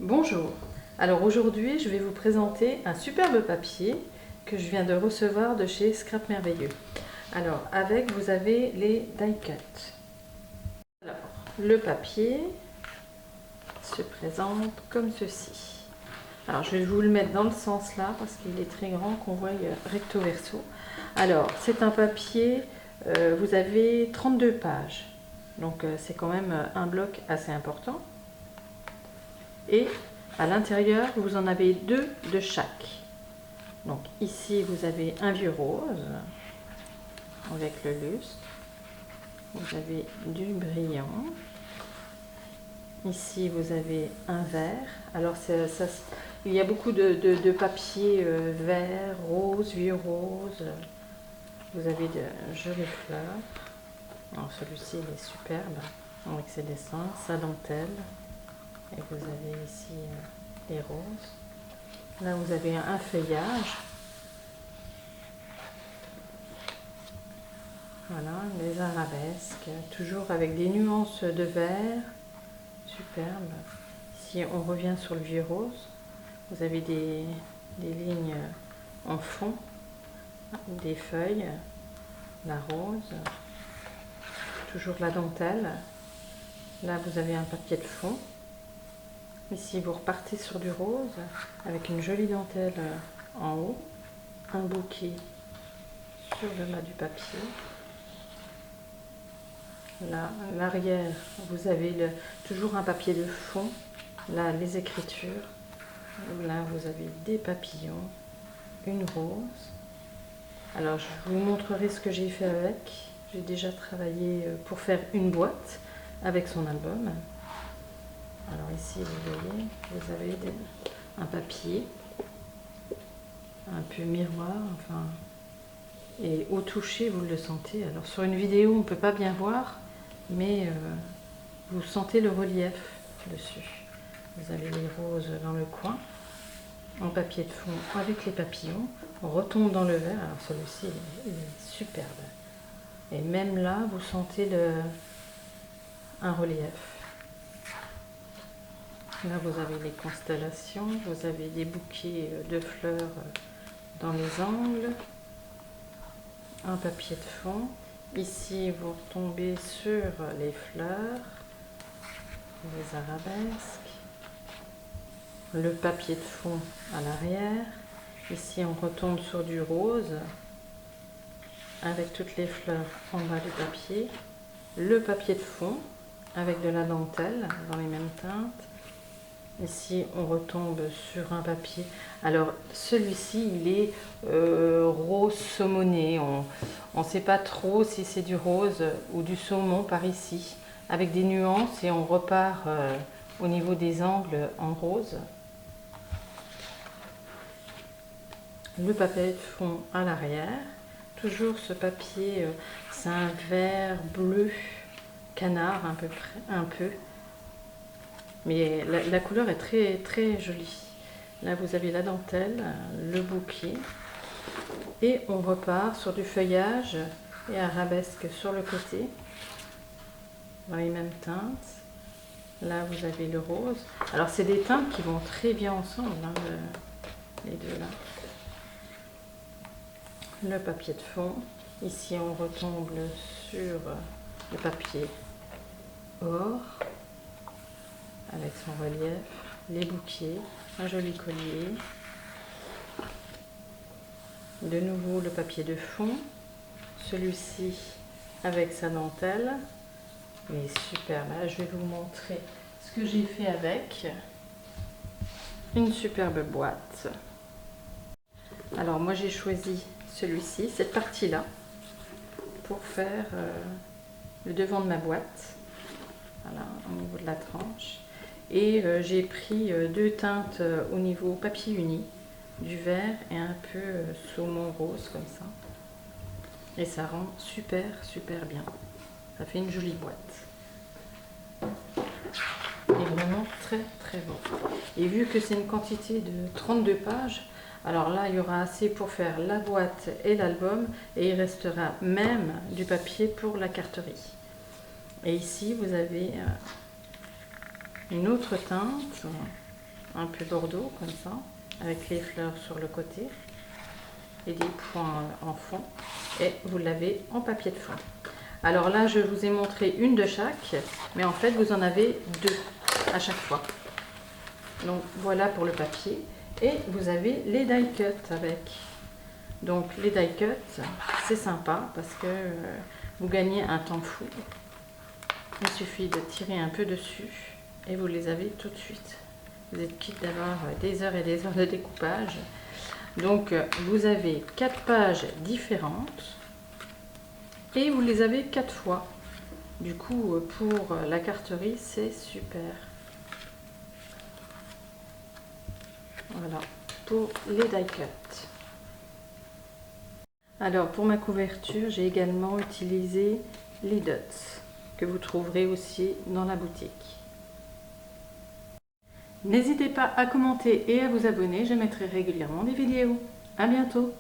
Bonjour, alors aujourd'hui je vais vous présenter un superbe papier que je viens de recevoir de chez Scrap Merveilleux. Alors avec vous avez les die cut. Alors le papier se présente comme ceci. Alors je vais vous le mettre dans le sens là parce qu'il est très grand, qu'on voit recto verso. Alors c'est un papier, vous avez 32 pages, donc c'est quand même un bloc assez important. Et à l'intérieur, vous en avez deux de chaque. Donc ici, vous avez un vieux rose avec le lustre. Vous avez du brillant. Ici, vous avez un vert. Alors, il y a beaucoup de papier vert, rose, vieux rose. Vous avez de jolies fleurs. Alors, celui-ci, il est superbe avec ses dessins, sa dentelle. Et vous avez ici les roses. Là, vous avez un feuillage. Voilà, les arabesques, toujours avec des nuances de vert. Superbe. Si on revient sur le vieux rose, vous avez des lignes en fond, des feuilles, la rose, toujours la dentelle. Là, vous avez un papier de fond. Ici, vous repartez sur du rose avec une jolie dentelle en haut, un bouquet sur le bas du papier. Là, l'arrière, vous avez toujours un papier de fond. Là, les écritures. Là, vous avez des papillons, une rose. Alors, je vous montrerai ce que j'ai fait avec. J'ai déjà travaillé pour faire une boîte avec son album. Alors ici, vous voyez, vous avez un papier, un peu miroir, enfin, et au toucher, vous le sentez. Alors sur une vidéo, on ne peut pas bien voir, mais vous sentez le relief dessus. Vous avez les roses dans le coin, en papier de fond avec les papillons. On retombe dans le vert. Alors celui-ci, il est superbe. Et même là, vous sentez un relief. Là, vous avez les constellations, vous avez des bouquets de fleurs dans les angles, un papier de fond. Ici, vous retombez sur les fleurs, les arabesques, le papier de fond à l'arrière. Ici, on retombe sur du rose avec toutes les fleurs en bas du papier, le papier de fond avec de la dentelle dans les mêmes teintes. Ici, on retombe sur un papier. Alors, celui-ci, il est rose saumoné. On ne sait pas trop si c'est du rose ou du saumon par ici, avec des nuances, et on repart au niveau des angles en rose. Le papier de fond à l'arrière. Toujours ce papier, c'est un vert bleu canard un peu. Mais la couleur est très, très jolie. Là, vous avez la dentelle, le bouquet. Et on repart sur du feuillage et arabesque sur le côté, dans les mêmes teintes. Là, vous avez le rose. Alors, c'est des teintes qui vont très bien ensemble, hein, les deux là. Le papier de fond. Ici, on retombe sur le papier or, avec son relief, les bouquets, un joli collier, de nouveau le papier de fond, celui-ci avec sa dentelle, il est superbe. Là, je vais vous montrer ce que j'ai fait avec, une superbe boîte. Alors moi j'ai choisi celui-ci, cette partie-là, pour faire le devant de ma boîte, voilà, au niveau de la tranche. Et j'ai pris deux teintes au niveau papier uni, du vert et un peu saumon rose comme ça. Et ça rend super bien. Ça fait une jolie boîte. Et vraiment très très beau. Et vu que c'est une quantité de 32 pages, alors là, il y aura assez pour faire la boîte et l'album, et il restera même du papier pour la carterie. Et ici, vous avez une autre teinte, un peu bordeaux comme ça, avec les fleurs sur le côté et des points en fond, et vous l'avez en papier de fond. Alors là, je vous ai montré une de chaque, mais en fait, vous en avez deux à chaque fois. Donc voilà pour le papier, et vous avez les die cut avec. Donc les die cut, c'est sympa parce que vous gagnez un temps fou. Il suffit de tirer un peu dessus et vous les avez tout de suite. Vous êtes quitte d'avoir des heures et des heures de découpage. Donc vous avez 4 pages différentes et vous les avez 4 fois. Du coup, pour la carterie, c'est super. Voilà, pour les die cut. Alors pour ma couverture, j'ai également utilisé les dots que vous trouverez aussi dans la boutique. N'hésitez pas à commenter et à vous abonner, je mettrai régulièrement des vidéos. À bientôt!